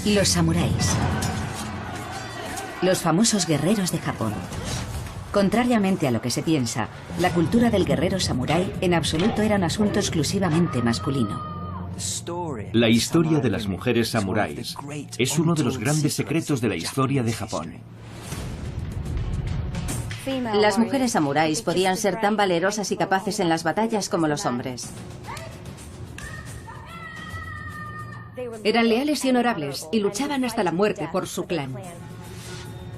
Los samuráis. Los famosos guerreros de Japón. Contrariamente a lo que se piensa, la cultura del guerrero samurái en absoluto era un asunto exclusivamente masculino. La historia de las mujeres samuráis es uno de los grandes secretos de la historia de Japón. Las mujeres samuráis podían ser tan valerosas y capaces en las batallas como los hombres. Eran leales y honorables y luchaban hasta la muerte por su clan.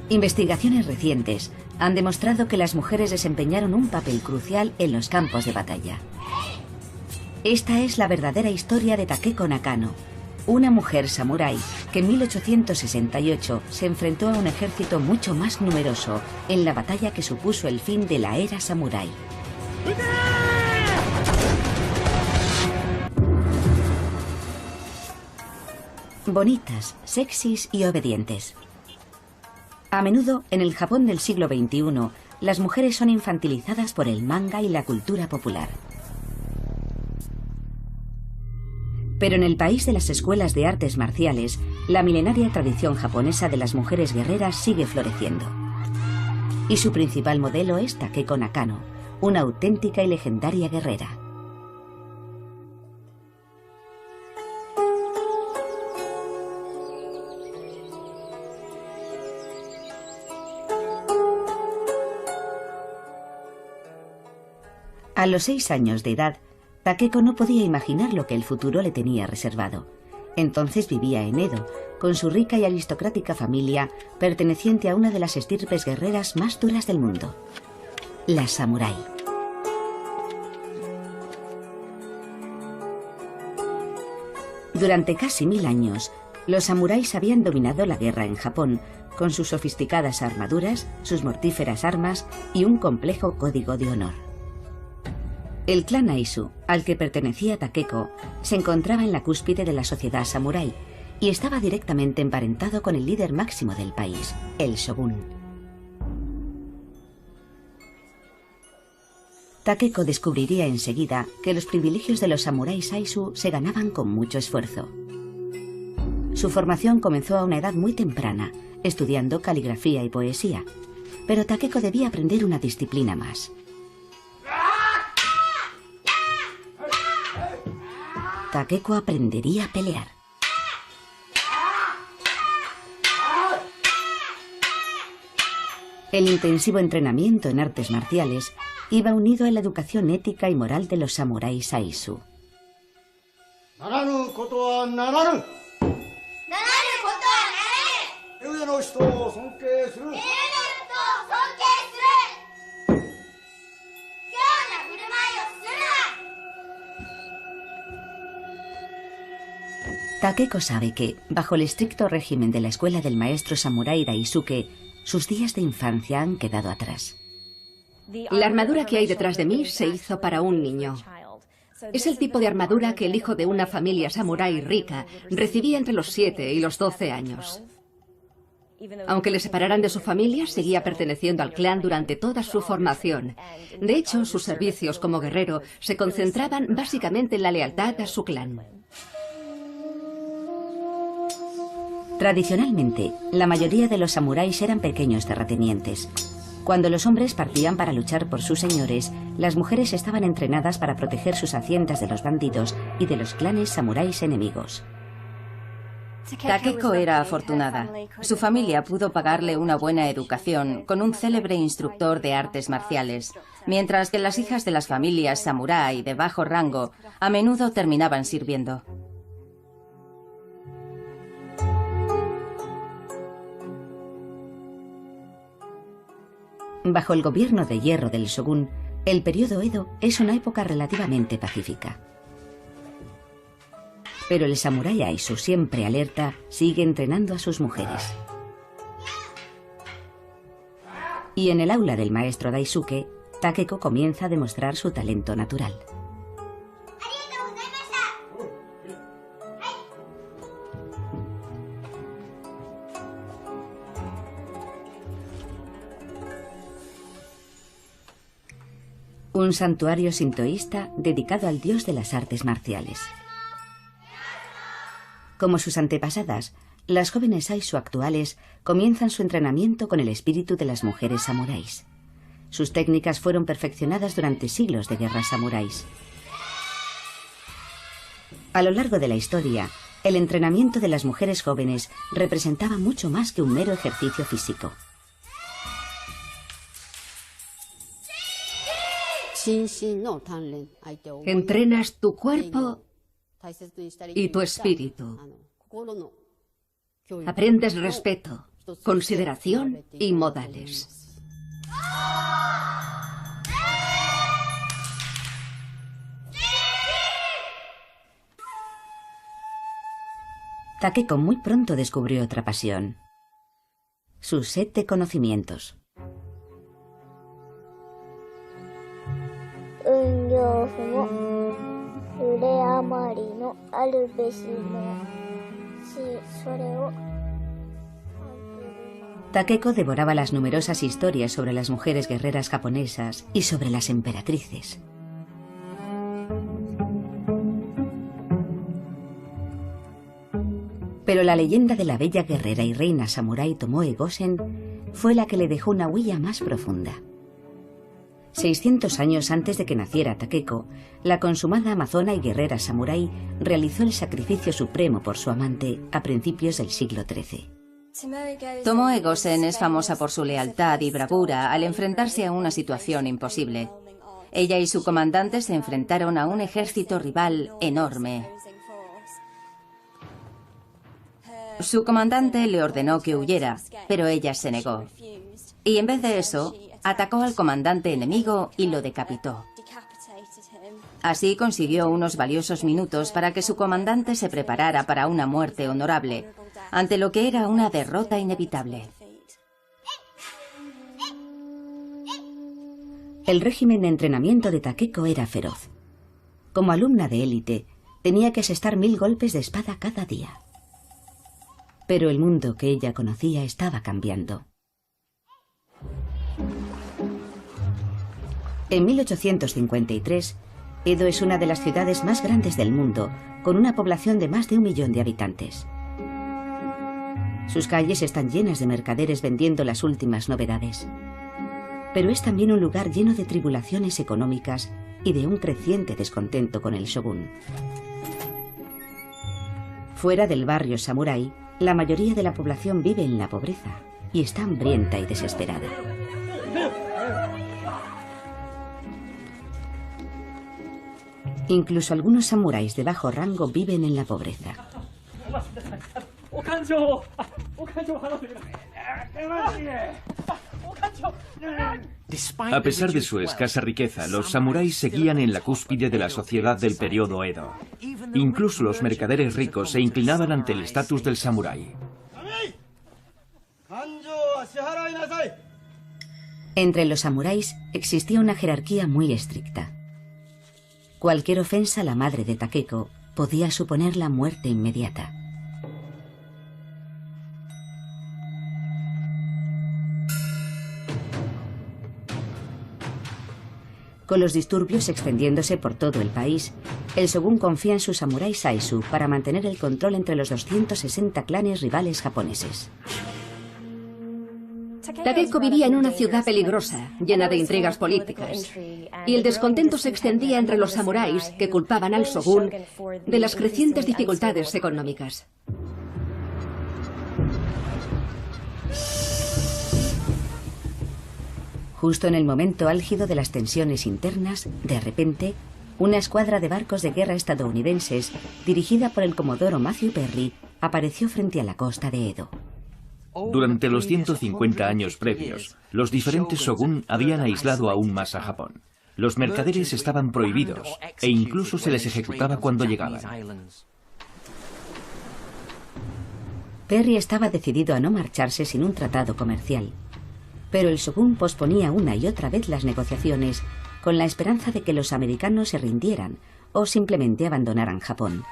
Investigaciones recientes han demostrado que las mujeres desempeñaron un papel crucial en los campos de batalla. Esta es la verdadera historia de Takeko Nakano, una mujer samurái que en 1868 se enfrentó a un ejército mucho más numeroso en la batalla que supuso el fin de la era samurái. Bonitas, sexys y obedientes. A menudo, en el Japón del siglo XXI, las mujeres son infantilizadas por el manga y la cultura popular. Pero en el país de las escuelas de artes marciales, la milenaria tradición japonesa de las mujeres guerreras sigue floreciendo. Y su principal modelo es Takeko Nakano, una auténtica y legendaria guerrera. A los 6 años de edad, Takeko no podía imaginar lo que el futuro le tenía reservado. Entonces vivía en Edo, con su rica y aristocrática familia, perteneciente a una de las estirpes guerreras más duras del mundo, la samurái. Durante casi 1000 años, los samuráis habían dominado la guerra en Japón, con sus sofisticadas armaduras, sus mortíferas armas y un complejo código de honor. El clan Aizu, al que pertenecía Takeko, se encontraba en la cúspide de la sociedad samurái y estaba directamente emparentado con el líder máximo del país, el shogun. Takeko descubriría enseguida que los privilegios de los samuráis Aizu se ganaban con mucho esfuerzo. Su formación comenzó a una edad muy temprana, estudiando caligrafía y poesía, pero Takeko debía aprender una disciplina más. Takeko aprendería a pelear. El intensivo entrenamiento en artes marciales iba unido a la educación ética y moral de los samuráis Aizu. Takeko sabe que, bajo el estricto régimen de la escuela del maestro samurái Daisuke, sus días de infancia han quedado atrás. La armadura que hay detrás de mí se hizo para un niño. Es el tipo de armadura que el hijo de una familia samurái rica recibía entre los 7 y los 12 años. Aunque le separaran de su familia, seguía perteneciendo al clan durante toda su formación. De hecho, sus servicios como guerrero se concentraban básicamente en la lealtad a su clan. Tradicionalmente, la mayoría de los samuráis eran pequeños terratenientes. Cuando los hombres partían para luchar por sus señores, las mujeres estaban entrenadas para proteger sus haciendas de los bandidos y de los clanes samuráis enemigos. Takeko era afortunada. Su familia pudo pagarle una buena educación con un célebre instructor de artes marciales, mientras que las hijas de las familias samurái de bajo rango a menudo terminaban sirviendo. Bajo el gobierno de hierro del shogun, el periodo Edo es una época relativamente pacífica. Pero el samurái Aizu, siempre alerta, sigue entrenando a sus mujeres. Y en el aula del maestro Daisuke, Takeko comienza a demostrar su talento natural. Un santuario sintoísta dedicado al dios de las artes marciales. Como sus antepasadas, las jóvenes Aisu actuales comienzan su entrenamiento con el espíritu de las mujeres samuráis. Sus técnicas fueron perfeccionadas durante siglos de guerras samuráis. A lo largo de la historia, el entrenamiento de las mujeres jóvenes representaba mucho más que un mero ejercicio físico. Entrenas tu cuerpo y tu espíritu. Aprendes respeto, consideración y modales. Takeko muy pronto descubrió otra pasión: su sed de conocimientos. Takeko devoraba las numerosas historias sobre las mujeres guerreras japonesas y sobre las emperatrices. Pero la leyenda de la bella guerrera y reina samurái Tomoe Gosen fue la que le dejó una huella más profunda. 600 años antes de que naciera Takeko, la consumada amazona y guerrera samurái realizó el sacrificio supremo por su amante a principios del siglo XIII. Tomoe Gosen es famosa por su lealtad y bravura al enfrentarse a una situación imposible. Ella y su comandante se enfrentaron a un ejército rival enorme. Su comandante le ordenó que huyera, pero ella se negó. Y en vez de eso, atacó al comandante enemigo y lo decapitó. Así consiguió unos valiosos minutos para que su comandante se preparara para una muerte honorable, ante lo que era una derrota inevitable. El régimen de entrenamiento de Takeko era feroz. Como alumna de élite, tenía que asestar 1000 golpes de espada cada día. Pero el mundo que ella conocía estaba cambiando. En 1853, Edo es una de las ciudades más grandes del mundo, con una población de más de 1 millón de habitantes. Sus calles están llenas de mercaderes vendiendo las últimas novedades. Pero es también un lugar lleno de tribulaciones económicas y de un creciente descontento con el shogún. Fuera del barrio samurái, la mayoría de la población vive en la pobreza y está hambrienta y desesperada. Incluso algunos samuráis de bajo rango viven en la pobreza. A pesar de su escasa riqueza, los samuráis seguían en la cúspide de la sociedad del periodo Edo. Incluso los mercaderes ricos se inclinaban ante el estatus del samurái. Entre los samuráis existía una jerarquía muy estricta. Cualquier ofensa a la madre de Takeko podía suponer la muerte inmediata. Con los disturbios extendiéndose por todo el país, el shogún confía en sus samuráis Aisu para mantener el control entre los 260 clanes rivales japoneses. Takeko vivía en una ciudad peligrosa, llena de intrigas políticas, y el descontento se extendía entre los samuráis que culpaban al shogún de las crecientes dificultades económicas. Justo en el momento álgido de las tensiones internas, de repente, una escuadra de barcos de guerra estadounidenses, dirigida por el comodoro Matthew Perry, apareció frente a la costa de Edo. Durante los 150 años previos, los diferentes shogún habían aislado aún más a Japón. Los mercaderes estaban prohibidos e incluso se les ejecutaba cuando llegaban. Perry estaba decidido a no marcharse sin un tratado comercial. Pero el shogún posponía una y otra vez las negociaciones con la esperanza de que los americanos se rindieran o simplemente abandonaran Japón.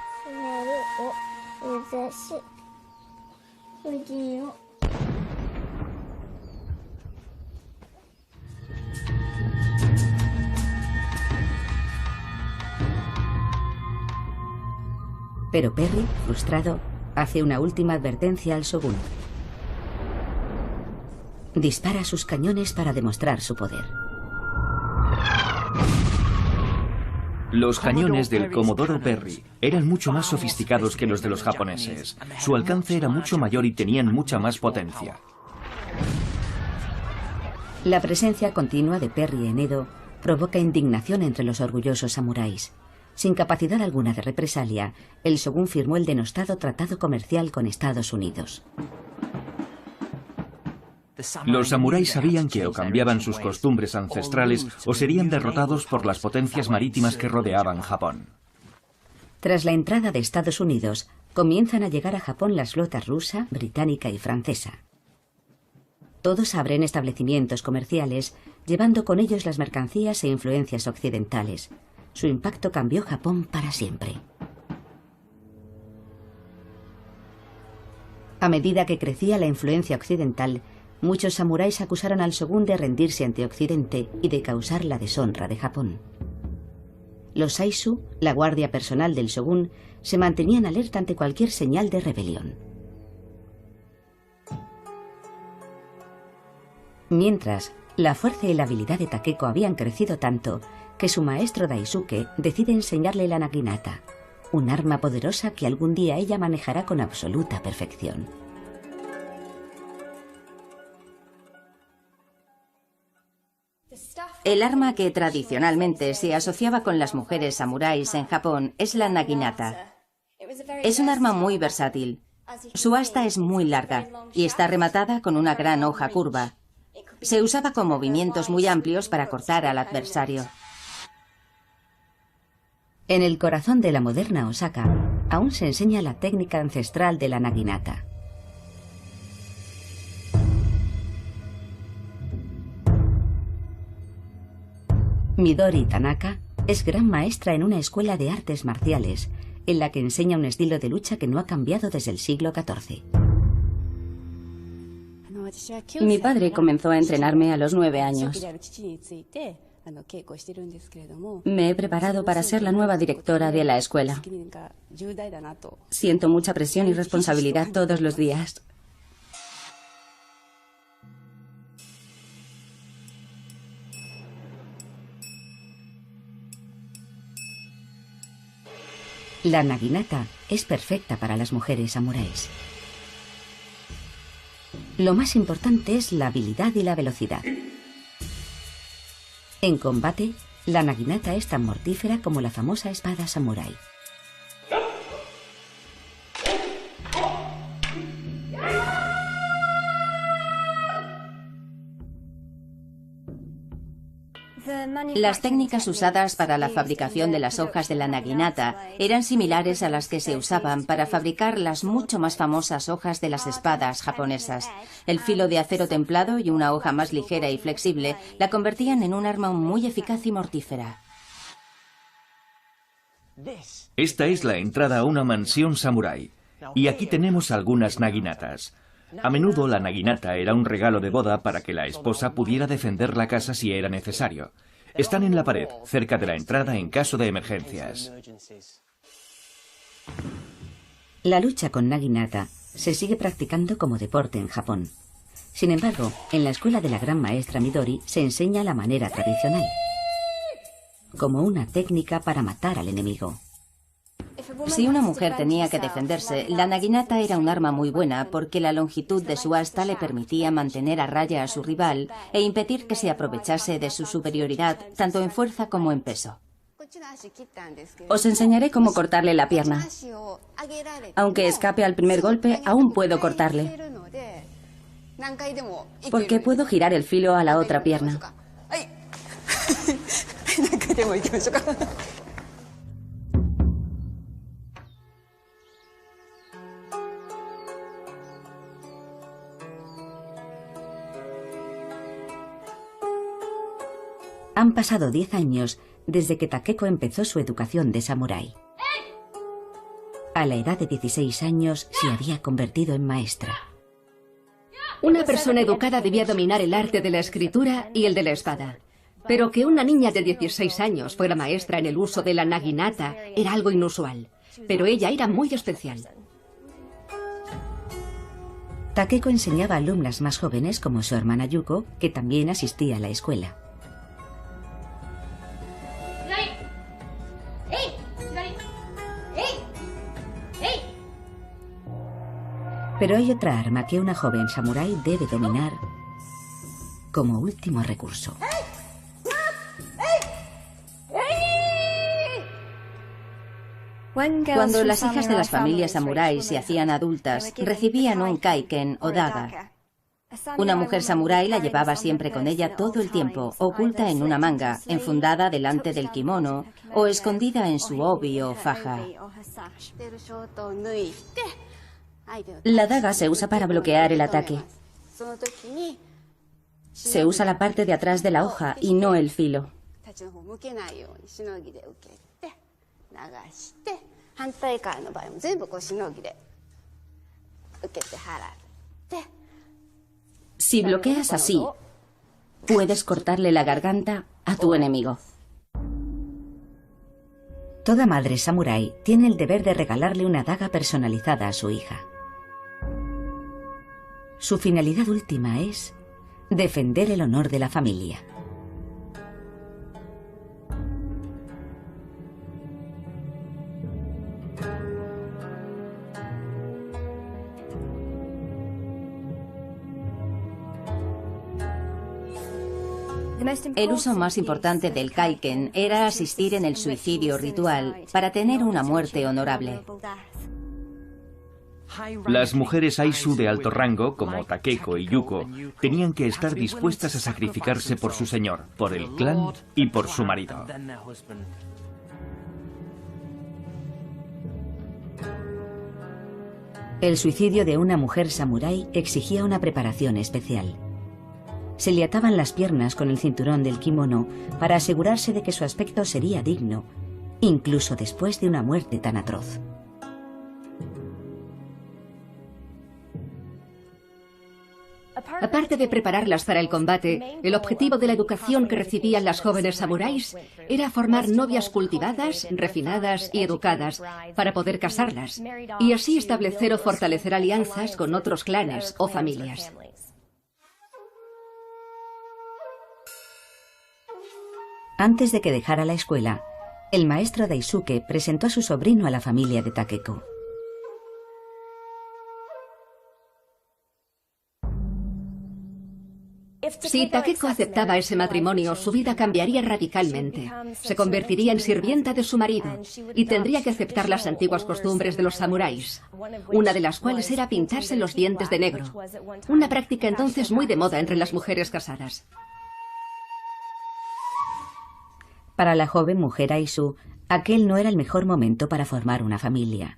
Pero Perry, frustrado, Hace una última advertencia al Shogun. Dispara sus cañones para demostrar su poder. Los cañones del Comodoro Perry eran mucho más sofisticados que los de los japoneses. Su alcance era mucho mayor y tenían mucha más potencia. La presencia continua de Perry en Edo provoca indignación entre los orgullosos samuráis. Sin capacidad alguna de represalia, el Shogun firmó el denostado tratado comercial con Estados Unidos. Los samuráis sabían que o cambiaban sus costumbres ancestrales o serían derrotados por las potencias marítimas que rodeaban Japón. Tras la entrada de Estados Unidos, comienzan a llegar a Japón las flotas rusa, británica y francesa. Todos abren establecimientos comerciales, llevando con ellos las mercancías e influencias occidentales. Su impacto cambió Japón para siempre. A medida que crecía la influencia occidental, muchos samuráis acusaron al Shogun de rendirse ante Occidente y de causar la deshonra de Japón. Los Saizu, la guardia personal del Shogun, se mantenían alerta ante cualquier señal de rebelión. Mientras, la fuerza y la habilidad de Takeko habían crecido tanto que su maestro Daisuke decide enseñarle la naginata, un arma poderosa que algún día ella manejará con absoluta perfección. El arma que tradicionalmente se asociaba con las mujeres samuráis en Japón es la naginata. Es un arma muy versátil. Su asta es muy larga y está rematada con una gran hoja curva. Se usaba con movimientos muy amplios para cortar al adversario. En el corazón de la moderna Osaka, aún se enseña la técnica ancestral de la naginata. Midori Tanaka es gran maestra en una escuela de artes marciales, en la que enseña un estilo de lucha que no ha cambiado desde el siglo XIV. Mi padre comenzó a entrenarme a los 9 años. Me he preparado para ser la nueva directora de la escuela. Siento mucha presión y responsabilidad todos los días. La naginata es perfecta para las mujeres samuráis. Lo más importante es la habilidad y la velocidad. En combate, la naginata es tan mortífera como la famosa espada samurái. Las técnicas usadas para la fabricación de las hojas de la naginata eran similares a las que se usaban para fabricar las mucho más famosas hojas de las espadas japonesas. El filo de acero templado y una hoja más ligera y flexible la convertían en un arma muy eficaz y mortífera. Esta es la entrada a una mansión samurái. Y aquí tenemos algunas naginatas. A menudo la naginata era un regalo de boda para que la esposa pudiera defender la casa si era necesario. Están en la pared, cerca de la entrada en caso de emergencias. La lucha con naginata se sigue practicando como deporte en Japón. Sin embargo, en la escuela de la gran maestra Midori se enseña la manera tradicional, como una técnica para matar al enemigo. Si una mujer tenía que defenderse, la naginata era un arma muy buena porque la longitud de su asta le permitía mantener a raya a su rival e impedir que se aprovechase de su superioridad tanto en fuerza como en peso. Os enseñaré cómo cortarle la pierna. Aunque escape al primer golpe, aún puedo cortarle, porque puedo girar el filo a la otra pierna. Han pasado 10 años desde que Takeko empezó su educación de samurái. A la edad de 16 años se había convertido en maestra. Una persona educada debía dominar el arte de la escritura y el de la espada. Pero que una niña de 16 años fuera maestra en el uso de la naginata era algo inusual. Pero ella era muy especial. Takeko enseñaba a alumnas más jóvenes como su hermana Yuko, que también asistía a la escuela. Pero hay otra arma que una joven samurái debe dominar como último recurso. Cuando las hijas de las familias samuráis se hacían adultas, recibían un kaiken o daga. Una mujer samurái la llevaba siempre con ella todo el tiempo, oculta en una manga, enfundada delante del kimono o escondida en su obi o faja. La daga se usa para bloquear el ataque. Se usa la parte de atrás de la hoja y no el filo. Si bloqueas así, puedes cortarle la garganta a tu enemigo. Toda madre samurái tiene el deber de regalarle una daga personalizada a su hija. Su finalidad última es defender el honor de la familia. El uso más importante del kaiken era asistir en el suicidio ritual para tener una muerte honorable. Las mujeres Aisu de alto rango, como Takeko y Yuko, tenían que estar dispuestas a sacrificarse por su señor, por el clan y por su marido. El suicidio de una mujer samurái exigía una preparación especial. Se le ataban las piernas con el cinturón del kimono para asegurarse de que su aspecto sería digno, incluso después de una muerte tan atroz. Aparte de prepararlas para el combate, el objetivo de la educación que recibían las jóvenes samuráis era formar novias cultivadas, refinadas y educadas para poder casarlas, y así establecer o fortalecer alianzas con otros clanes o familias. Antes de que dejara la escuela, el maestro Daisuke presentó a su sobrino a la familia de Takeko. Si Takeko aceptaba ese matrimonio, su vida cambiaría radicalmente. Se convertiría en sirvienta de su marido y tendría que aceptar las antiguas costumbres de los samuráis, una de las cuales era pintarse los dientes de negro, una práctica entonces muy de moda entre las mujeres casadas. Para la joven mujer Aisu, aquel no era el mejor momento para formar una familia.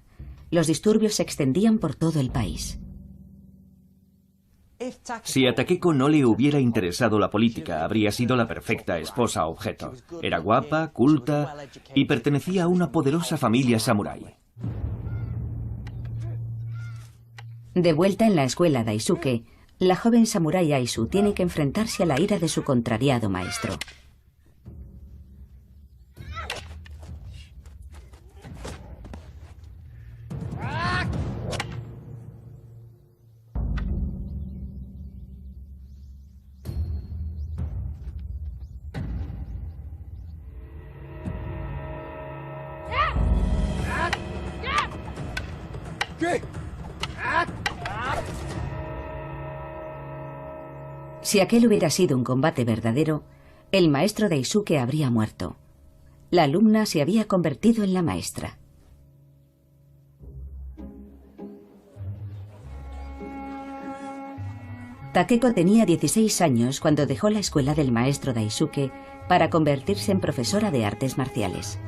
Los disturbios se extendían por todo el país. Si a Takeko no le hubiera interesado la política, habría sido la perfecta esposa objeto. Era guapa, culta y pertenecía a una poderosa familia samurái. De vuelta en la escuela Daisuke, la joven samurái Aisu tiene que enfrentarse a la ira de su contrariado maestro. Si aquel hubiera sido un combate verdadero, el maestro Daisuke habría muerto. La alumna se había convertido en la maestra. Takeko tenía 16 años cuando dejó la escuela del maestro Daisuke para convertirse en profesora de artes marciales.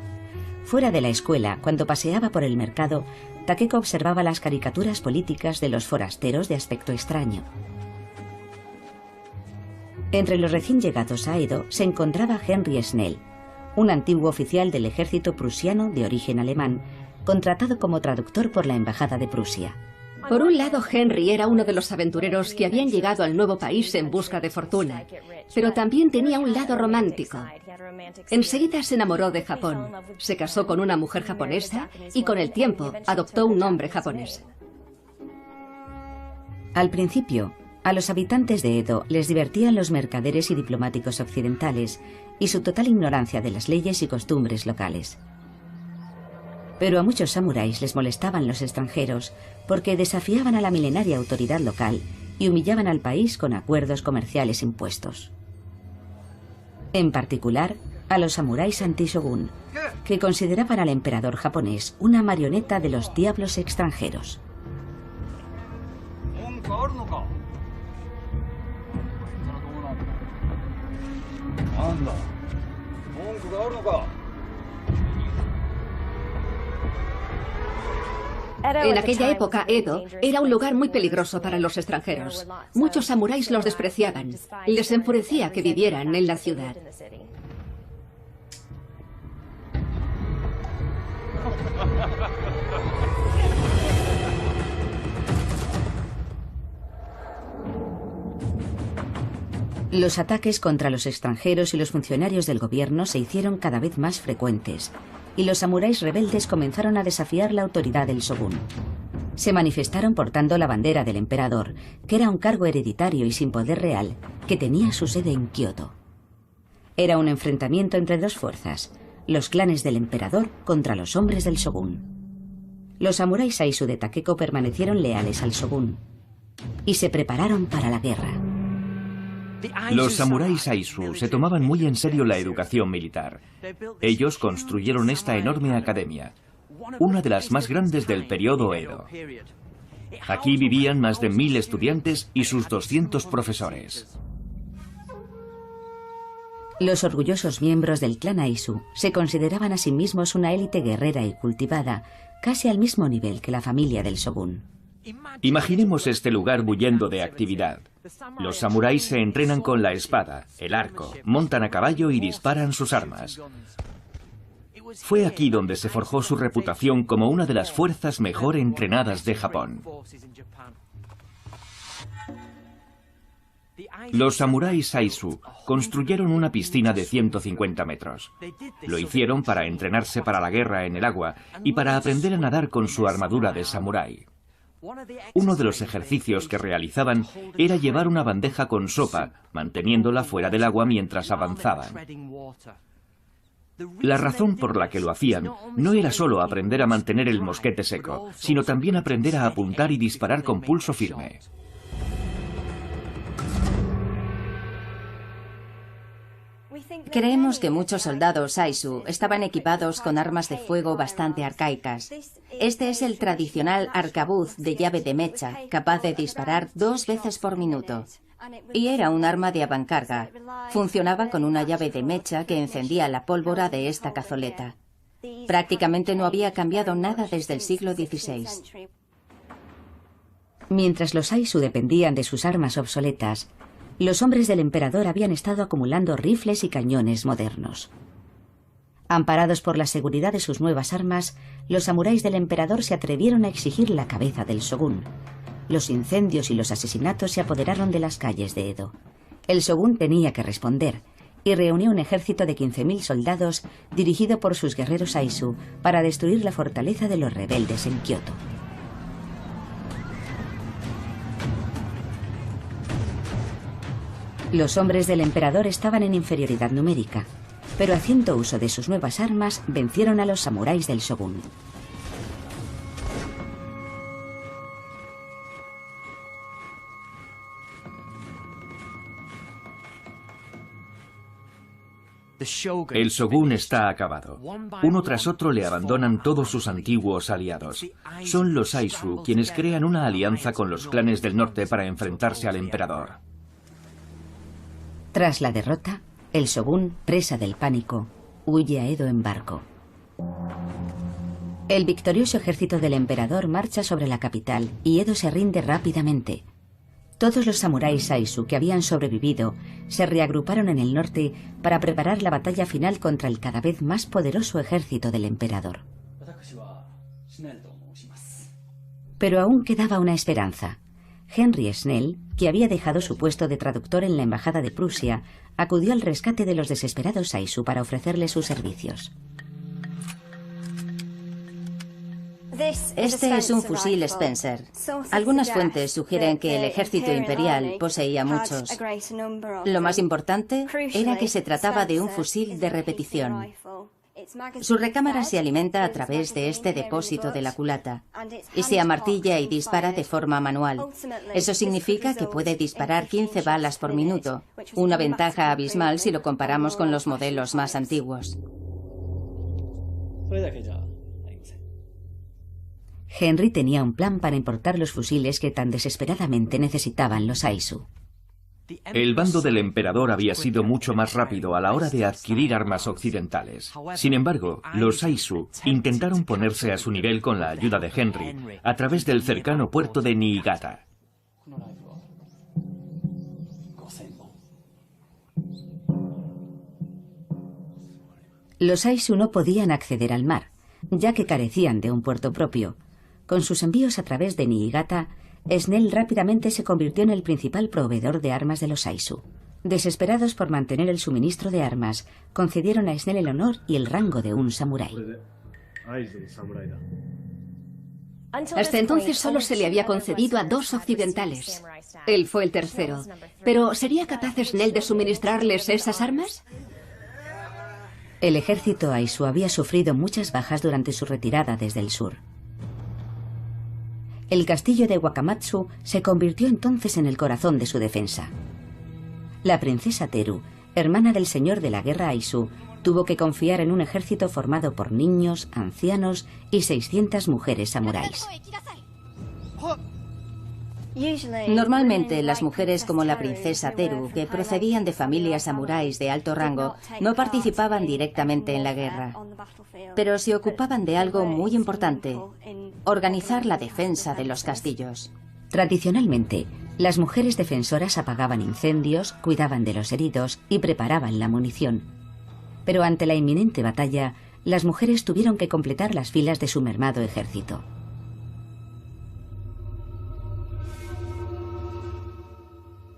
Fuera de la escuela, cuando paseaba por el mercado, Takeko observaba las caricaturas políticas de los forasteros de aspecto extraño. Entre los recién llegados a Edo se encontraba Henry Snell, un antiguo oficial del ejército prusiano de origen alemán, contratado como traductor por la Embajada de Prusia. Por un lado, Henry era uno de los aventureros que habían llegado al nuevo país en busca de fortuna, pero también tenía un lado romántico. Enseguida se enamoró de Japón, se casó con una mujer japonesa y con el tiempo adoptó un nombre japonés. Al principio, a los habitantes de Edo les divertían los mercaderes y diplomáticos occidentales y su total ignorancia de las leyes y costumbres locales. Pero a muchos samuráis les molestaban los extranjeros porque desafiaban a la milenaria autoridad local y humillaban al país con acuerdos comerciales impuestos. En particular, a los samuráis anti-shogun, que consideraban al emperador japonés una marioneta de los diablos extranjeros. En aquella época, Edo era un lugar muy peligroso para los extranjeros. Muchos samuráis los despreciaban. Les enfurecía que vivieran en la ciudad. Los ataques contra los extranjeros y los funcionarios del gobierno se hicieron cada vez más frecuentes, y los samuráis rebeldes comenzaron a desafiar la autoridad del shogun. Se manifestaron portando la bandera del emperador, que era un cargo hereditario y sin poder real, que tenía su sede en Kioto. Era un enfrentamiento entre dos fuerzas, los clanes del emperador contra los hombres del shogun. Los samuráis Saizu de Takeko permanecieron leales al shogun y se prepararon para la guerra. Los samuráis Saizu se tomaban muy en serio la educación militar. Ellos construyeron esta enorme academia, una de las más grandes del periodo Edo. Aquí vivían más de 1000 estudiantes y sus 200 profesores. Los orgullosos miembros del clan Aizu se consideraban a sí mismos una élite guerrera y cultivada, casi al mismo nivel que la familia del shogun. Imaginemos este lugar bullendo de actividad. Los samuráis se entrenan con la espada, el arco, montan a caballo y disparan sus armas. Fue aquí donde se forjó su reputación como una de las fuerzas mejor entrenadas de Japón. Los samuráis Saizu construyeron una piscina de 150 metros. Lo hicieron para entrenarse para la guerra en el agua y para aprender a nadar con su armadura de samurái. Uno de los ejercicios que realizaban era llevar una bandeja con sopa, manteniéndola fuera del agua mientras avanzaban. La razón por la que lo hacían no era solo aprender a mantener el mosquete seco, sino también aprender a apuntar y disparar con pulso firme. Creemos que muchos soldados Saizu estaban equipados con armas de fuego bastante arcaicas. Este es el tradicional arcabuz de llave de mecha, capaz de disparar 2 veces por minuto. Y era un arma de avancarga. Funcionaba con una llave de mecha que encendía la pólvora de esta cazoleta. Prácticamente no había cambiado nada desde el siglo XVI. Mientras los Saizu dependían de sus armas obsoletas, los hombres del emperador habían estado acumulando rifles y cañones modernos. Amparados por la seguridad de sus nuevas armas, los samuráis del emperador se atrevieron a exigir la cabeza del shogun. Los incendios y los asesinatos se apoderaron de las calles de Edo. El shogun tenía que responder y reunió un ejército de 15.000 soldados dirigido por sus guerreros Saizu para destruir la fortaleza de los rebeldes en Kioto. Los hombres del emperador estaban en inferioridad numérica, pero haciendo uso de sus nuevas armas vencieron a los samuráis del shogun. El shogun está acabado. Uno tras otro le abandonan todos sus antiguos aliados. Son los Saizu quienes crean una alianza con los clanes del norte para enfrentarse al emperador. Tras la derrota, el shogun, presa del pánico, huye a Edo en barco. El victorioso ejército del emperador marcha sobre la capital y Edo se rinde rápidamente. Todos los samuráis Saizu que habían sobrevivido se reagruparon en el norte para preparar la batalla final contra el cada vez más poderoso ejército del emperador. Pero aún quedaba una esperanza. Henry Snell, que había dejado su puesto de traductor en la embajada de Prusia, acudió al rescate de los desesperados Saizu para ofrecerles sus servicios. Este es un fusil Spencer. Algunas fuentes sugieren que el ejército imperial poseía muchos. Lo más importante era que se trataba de un fusil de repetición. Su recámara se alimenta a través de este depósito de la culata y se amartilla y dispara de forma manual. Eso significa que puede disparar 15 balas por minuto, una ventaja abismal si lo comparamos con los modelos más antiguos. Henry tenía un plan para importar los fusiles que tan desesperadamente necesitaban los Aisu. El bando del emperador había sido mucho más rápido a la hora de adquirir armas occidentales. Sin embargo, los Aisu intentaron ponerse a su nivel con la ayuda de Henry a través del cercano puerto de Niigata. Los Aisu no podían acceder al mar, ya que carecían de un puerto propio. Con sus envíos a través de Niigata, Snell rápidamente se convirtió en el principal proveedor de armas de los Aisu. Desesperados por mantener el suministro de armas, concedieron a Snell el honor y el rango de un samurái. Hasta entonces solo se le había concedido a 2 occidentales. Él fue el tercero. Pero ¿sería capaz Snell de suministrarles esas armas? El ejército Aisu había sufrido muchas bajas durante su retirada desde el sur. El castillo de Wakamatsu se convirtió entonces en el corazón de su defensa. La princesa Teru, hermana del señor de la guerra Aisu, tuvo que confiar en un ejército formado por niños, ancianos y 600 mujeres samuráis. Normalmente, las mujeres como la princesa Teru, que procedían de familias samuráis de alto rango, no participaban directamente en la guerra, pero se ocupaban de algo muy importante: organizar la defensa de los castillos. Tradicionalmente, las mujeres defensoras apagaban incendios, cuidaban de los heridos y preparaban la munición. Pero ante la inminente batalla, las mujeres tuvieron que completar las filas de su mermado ejército.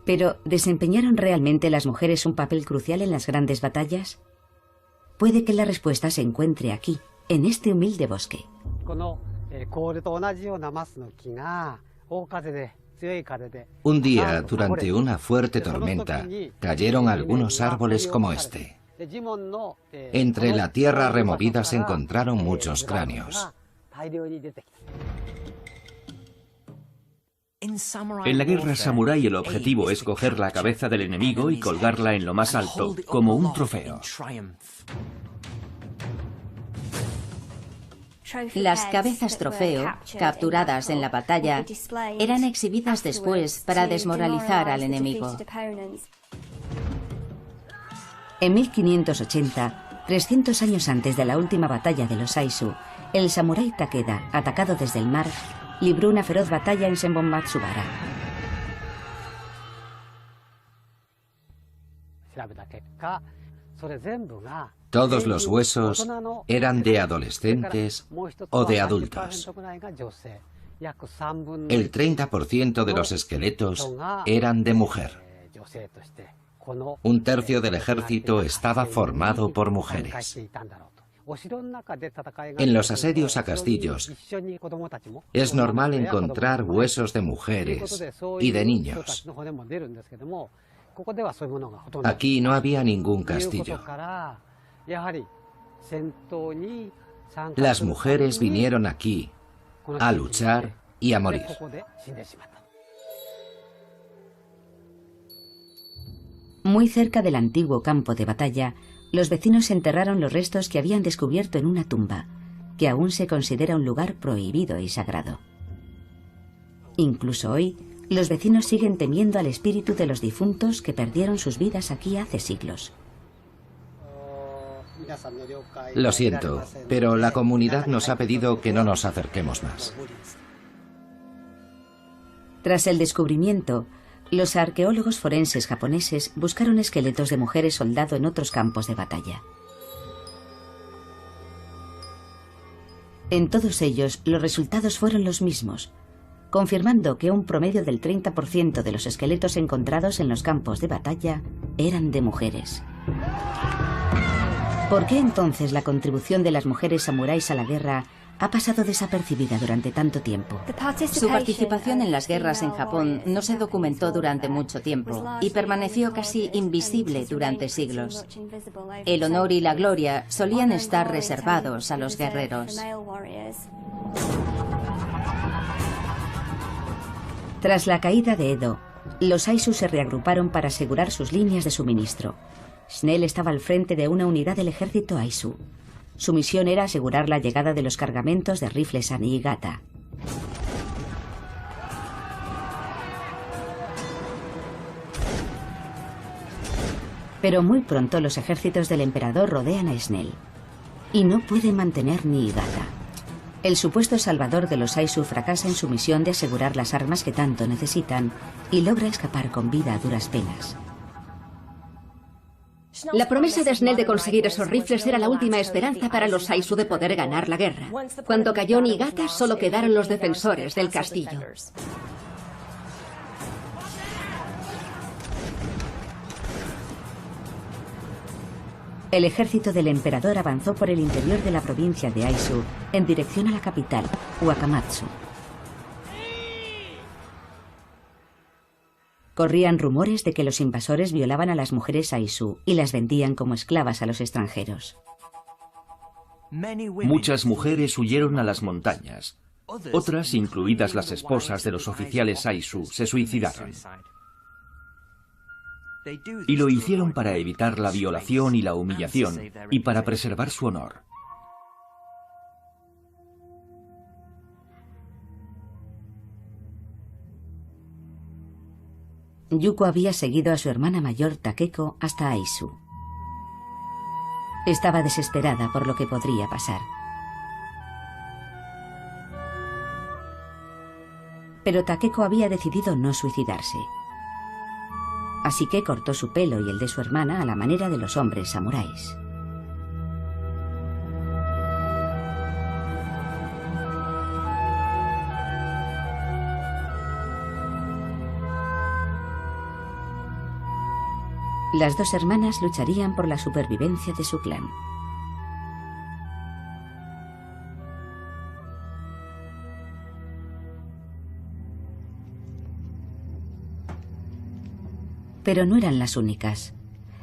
Pero, ¿desempeñaron realmente las mujeres un papel crucial en las grandes batallas? Puede que la respuesta se encuentre aquí, en este humilde bosque. Un día, durante una fuerte tormenta, cayeron algunos árboles como este. Entre la tierra removida se encontraron muchos cráneos. En la guerra samurái el objetivo es coger la cabeza del enemigo y colgarla en lo más alto, como un trofeo. Las cabezas trofeo, capturadas en la batalla, eran exhibidas después para desmoralizar al enemigo. En 1580, 300 años antes de la última batalla de los Aisu, el samurái Takeda, atacado desde el mar, libró una feroz batalla en Senbonmatsubara. Todos los huesos eran de adolescentes o de adultos. El 30% de los esqueletos eran de mujer. Un tercio del ejército estaba formado por mujeres. En los asedios a castillos es normal encontrar huesos de mujeres y de niños. Aquí no había ningún castillo. Las mujeres vinieron aquí a luchar y a morir. Muy cerca del antiguo campo de batalla, los vecinos enterraron los restos que habían descubierto en una tumba, que aún se considera un lugar prohibido y sagrado. Incluso hoy, los vecinos siguen temiendo al espíritu de los difuntos que perdieron sus vidas aquí hace siglos. Lo siento, pero la comunidad nos ha pedido que no nos acerquemos más. Tras el descubrimiento, los arqueólogos forenses japoneses buscaron esqueletos de mujeres soldado en otros campos de batalla. En todos ellos, los resultados fueron los mismos, confirmando que un promedio del 30% de los esqueletos encontrados en los campos de batalla eran de mujeres. ¿Por qué entonces la contribución de las mujeres samuráis a la guerra ha pasado desapercibida durante tanto tiempo. Su participación en las guerras en Japón no se documentó durante mucho tiempo y permaneció casi invisible durante siglos. El honor y la gloria solían estar reservados a los guerreros. Tras la caída de Edo, los Aizu se reagruparon para asegurar sus líneas de suministro. Snell estaba al frente de una unidad del ejército Aizu. Su misión era asegurar la llegada de los cargamentos de rifles a Niigata. Pero muy pronto los ejércitos del emperador rodean a Snell y no puede mantener Niigata. El supuesto salvador de los Aizu fracasa en su misión de asegurar las armas que tanto necesitan y logra escapar con vida a duras penas. La promesa de Snell de conseguir esos rifles era la última esperanza para los Aizu de poder ganar la guerra. Cuando cayó Niigata, solo quedaron los defensores del castillo. El ejército del emperador avanzó por el interior de la provincia de Aizu en dirección a la capital, Wakamatsu. Corrían rumores de que los invasores violaban a las mujeres Aizu y las vendían como esclavas a los extranjeros. Muchas mujeres huyeron a las montañas. Otras, incluidas las esposas de los oficiales Aizu, se suicidaron. Y lo hicieron para evitar la violación y la humillación, y para preservar su honor. Yuko había seguido a su hermana mayor Takeko hasta Aizu. Estaba desesperada por lo que podría pasar. Pero Takeko había decidido no suicidarse. Así que cortó su pelo y el de su hermana a la manera de los hombres samuráis. Las dos hermanas lucharían por la supervivencia de su clan. Pero no eran las únicas.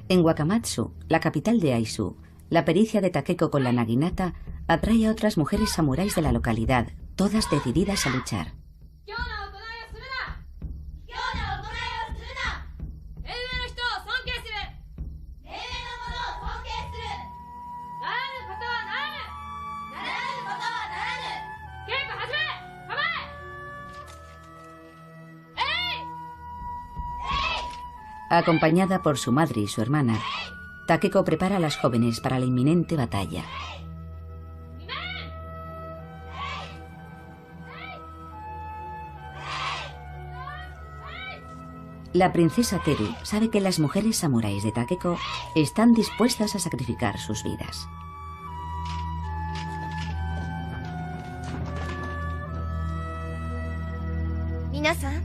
En Wakamatsu, la capital de Aizu, la pericia de Takeko con la naginata atrae a otras mujeres samuráis de la localidad, todas decididas a luchar. Acompañada por su madre y su hermana, Takeko prepara a las jóvenes para la inminente batalla. La princesa Teru sabe que las mujeres samuráis de Takeko están dispuestas a sacrificar sus vidas. Minasan,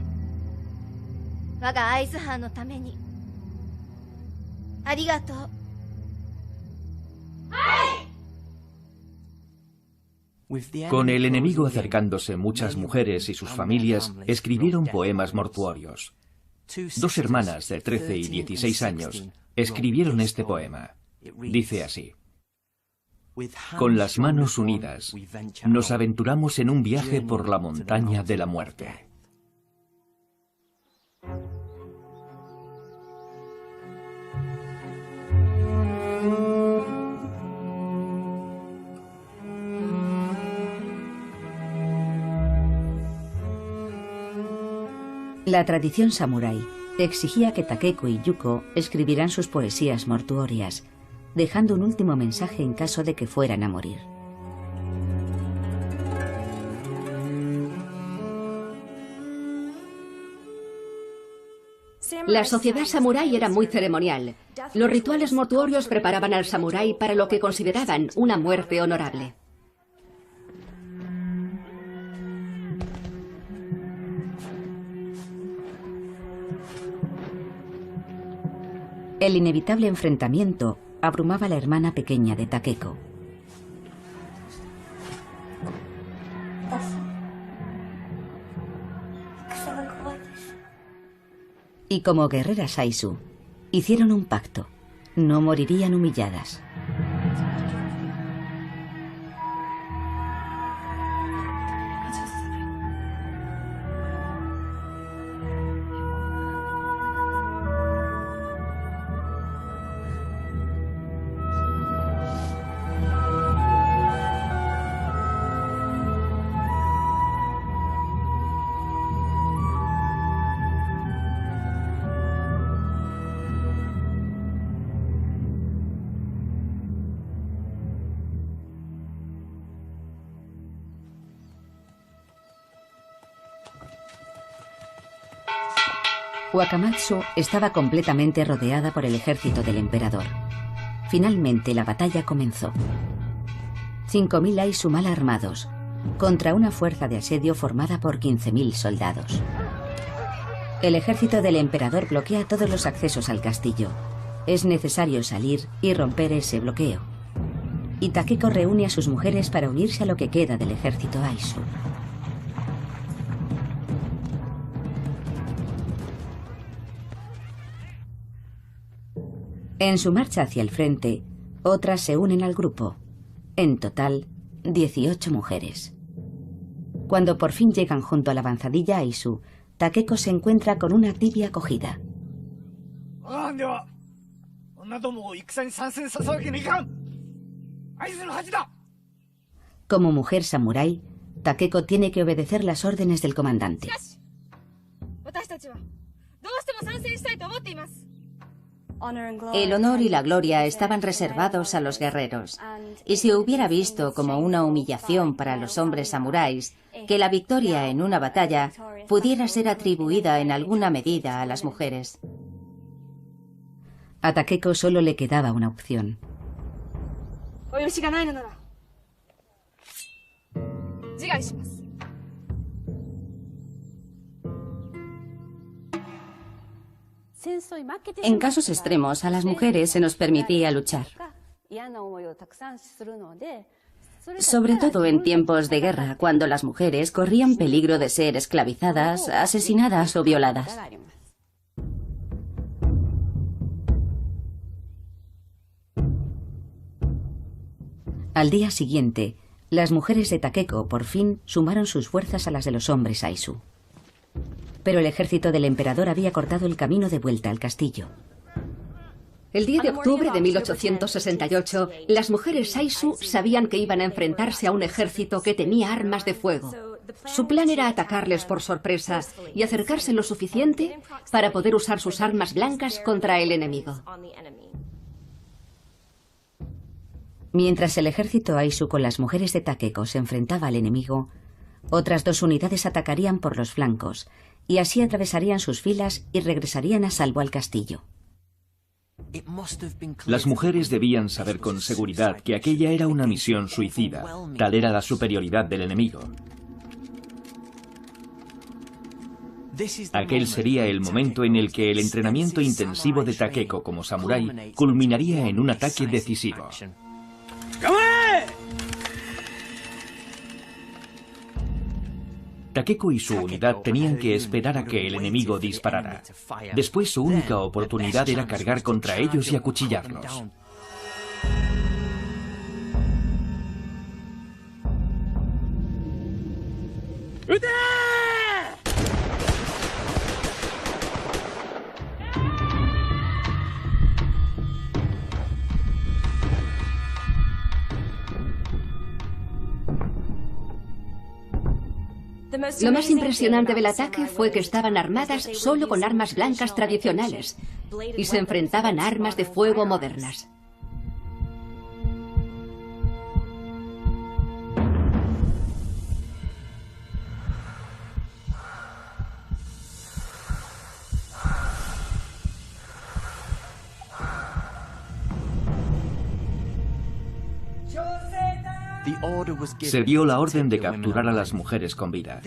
waga Aizu-ha no tame ni arigatou. Con el enemigo acercándose, muchas mujeres y sus familias escribieron poemas mortuorios. Dos hermanas de 13 y 16 años escribieron este poema. Dice así: con las manos unidas, nos aventuramos en un viaje por la montaña de la muerte. La tradición samurái exigía que Takeko y Yuko escribieran sus poesías mortuorias, dejando un último mensaje en caso de que fueran a morir. La sociedad samurái era muy ceremonial. Los rituales mortuorios preparaban al samurái para lo que consideraban una muerte honorable. El inevitable enfrentamiento abrumaba a la hermana pequeña de Takeko. Y como guerreras Aisu, hicieron un pacto. No morirían humilladas. Wakamatsu estaba completamente rodeada por el ejército del emperador. Finalmente la batalla comenzó. 5.000 Aisu mal armados, contra una fuerza de asedio formada por 15.000 soldados. El ejército del emperador bloquea todos los accesos al castillo. Es necesario salir y romper ese bloqueo. Y Takeko reúne a sus mujeres para unirse a lo que queda del ejército Aisu. En su marcha hacia el frente, otras se unen al grupo. En total, 18 mujeres. Cuando por fin llegan junto a la avanzadilla Aisu, Takeko se encuentra con una tibia acogida. Como mujer samurái, Takeko tiene que obedecer las órdenes del comandante. El honor y la gloria estaban reservados a los guerreros, y se hubiera visto como una humillación para los hombres samuráis que la victoria en una batalla pudiera ser atribuida en alguna medida a las mujeres. A Takeko solo le quedaba una opción. En casos extremos, a las mujeres se nos permitía luchar. Sobre todo en tiempos de guerra, cuando las mujeres corrían peligro de ser esclavizadas, asesinadas o violadas. Al día siguiente, las mujeres de Takeko por fin sumaron sus fuerzas a las de los hombres Aisu. Pero el ejército del emperador había cortado el camino de vuelta al castillo. El 10 de octubre de 1868, las mujeres Aisu sabían que iban a enfrentarse a un ejército que tenía armas de fuego. Su plan era atacarles por sorpresa y acercarse lo suficiente para poder usar sus armas blancas contra el enemigo. Mientras el ejército Aisu con las mujeres de Takeko se enfrentaba al enemigo, otras 2 unidades atacarían por los flancos, y así atravesarían sus filas y regresarían a salvo al castillo. Las mujeres debían saber con seguridad que aquella era una misión suicida, tal era la superioridad del enemigo. Aquel sería el momento en el que el entrenamiento intensivo de Takeko como samurái culminaría en un ataque decisivo. Takeko y su unidad tenían que esperar a que el enemigo disparara. Después su única oportunidad era cargar contra ellos y acuchillarlos. Lo más impresionante del ataque fue que estaban armadas solo con armas blancas tradicionales y se enfrentaban a armas de fuego modernas. Se dio la orden de capturar a las mujeres con vida.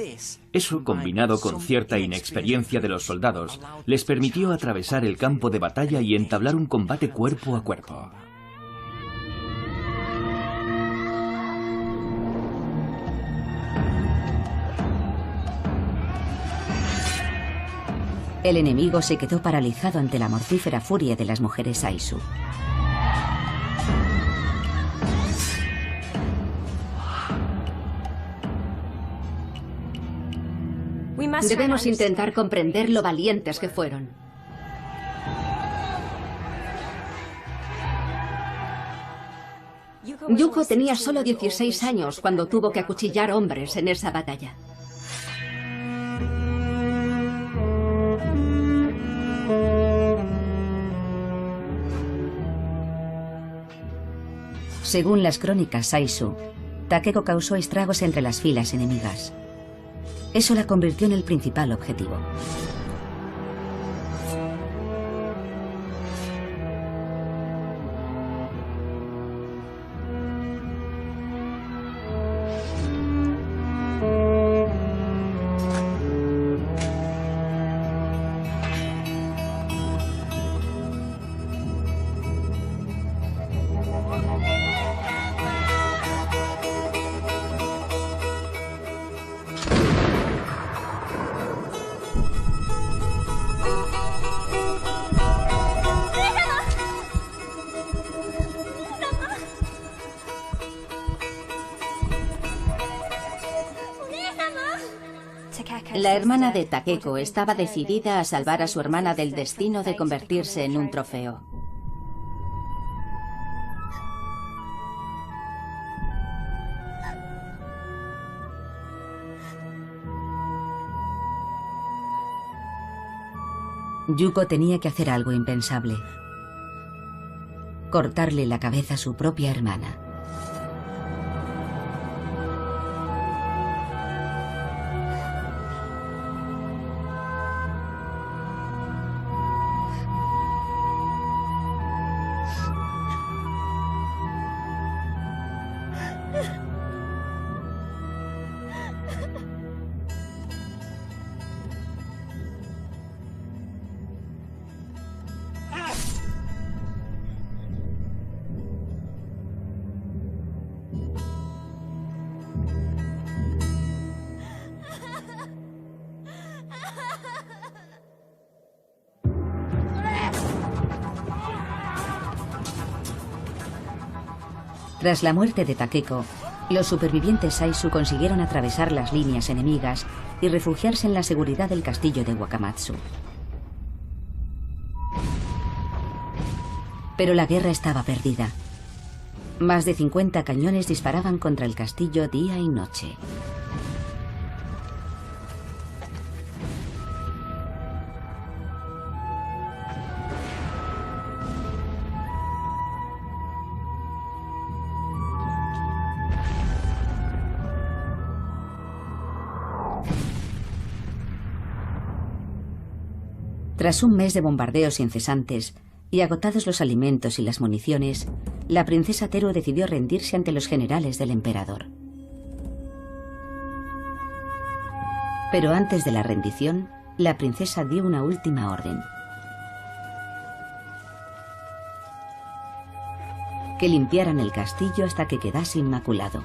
Eso, combinado con cierta inexperiencia de los soldados, les permitió atravesar el campo de batalla y entablar un combate cuerpo a cuerpo. El enemigo se quedó paralizado ante la mortífera furia de las mujeres Aizu. Debemos intentar comprender lo valientes que fueron. Yuko tenía solo 16 años cuando tuvo que acuchillar hombres en esa batalla. Según las crónicas Aizu, Takeko causó estragos entre las filas enemigas. Eso la convirtió en el principal objetivo. La hermana de Takeko estaba decidida a salvar a su hermana del destino de convertirse en un trofeo. Yuko tenía que hacer algo impensable: cortarle la cabeza a su propia hermana. Tras la muerte de Takeko, los supervivientes Aizu consiguieron atravesar las líneas enemigas y refugiarse en la seguridad del castillo de Wakamatsu. Pero la guerra estaba perdida. Más de 50 cañones disparaban contra el castillo día y noche. Tras un mes de bombardeos incesantes y agotados los alimentos y las municiones, la princesa Teru decidió rendirse ante los generales del emperador. Pero antes de la rendición, la princesa dio una última orden: que limpiaran el castillo hasta que quedase inmaculado.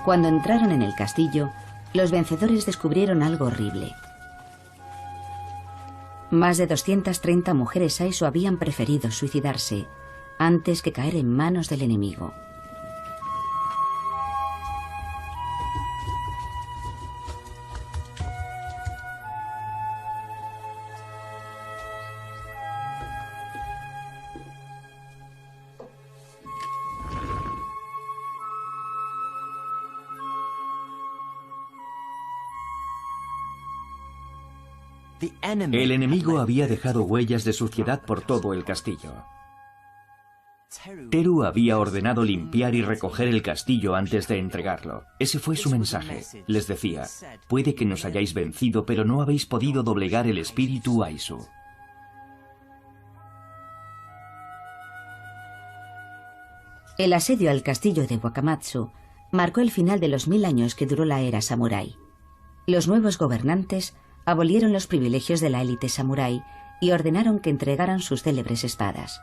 Cuando entraron en el castillo, los vencedores descubrieron algo horrible. Más de 230 mujeres Aizu habían preferido suicidarse antes que caer en manos del enemigo. El enemigo había dejado huellas de suciedad por todo el castillo. Teru había ordenado limpiar y recoger el castillo antes de entregarlo. Ese fue su mensaje. Les decía: puede que nos hayáis vencido, pero no habéis podido doblegar el espíritu Aizu. El asedio al castillo de Wakamatsu marcó el final de los 1000 años que duró la era samurái. Los nuevos gobernantes abolieron los privilegios de la élite samurái y ordenaron que entregaran sus célebres espadas.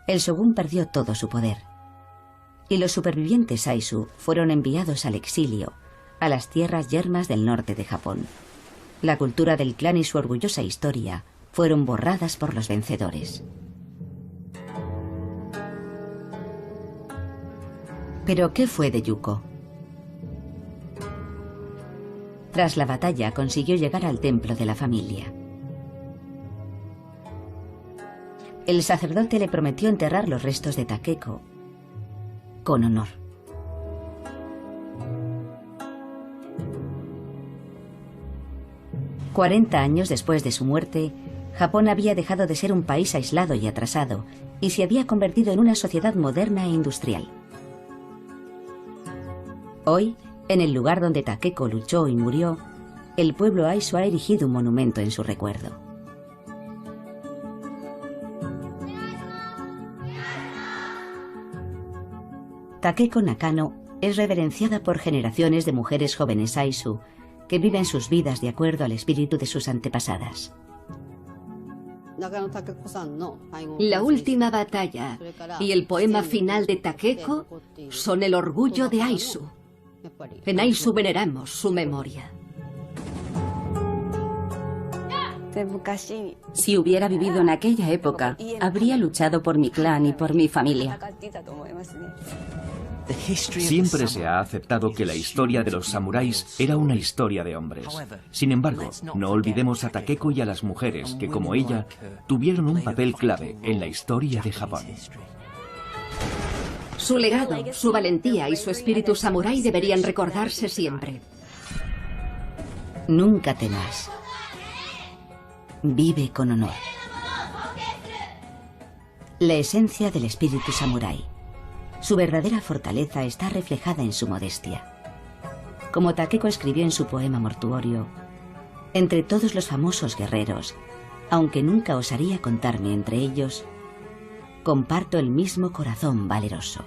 El shogun perdió todo su poder. Y los supervivientes Aizu fueron enviados al exilio, a las tierras yermas del norte de Japón. La cultura del clan y su orgullosa historia fueron borradas por los vencedores. ¿Pero qué fue de Yuko? Tras la batalla consiguió llegar al templo de la familia. El sacerdote le prometió enterrar los restos de Takeko con honor. «40 años después de su muerte, Japón había dejado de ser un país aislado y atrasado y se había convertido en una sociedad moderna e industrial. Hoy, en el lugar donde Takeko luchó y murió, el pueblo Aizu ha erigido un monumento en su recuerdo. Takeko Nakano es reverenciada por generaciones de mujeres jóvenes Aizu que viven sus vidas de acuerdo al espíritu de sus antepasadas. La última batalla y el poema final de Takeko son el orgullo de Aizu. En Aizu veneramos su memoria. Si hubiera vivido en aquella época, habría luchado por mi clan y por mi familia. Siempre se ha aceptado que la historia de los samuráis era una historia de hombres. Sin embargo, no olvidemos a Takeko y a las mujeres que, como ella, tuvieron un papel clave en la historia de Japón. Su legado, su valentía y su espíritu samurái deberían recordarse siempre. Nunca temas. Vive con honor. La esencia del espíritu samurái. Su verdadera fortaleza está reflejada en su modestia. Como Takeko escribió en su poema mortuorio, entre todos los famosos guerreros, aunque nunca osaría contarme entre ellos, comparto el mismo corazón valeroso.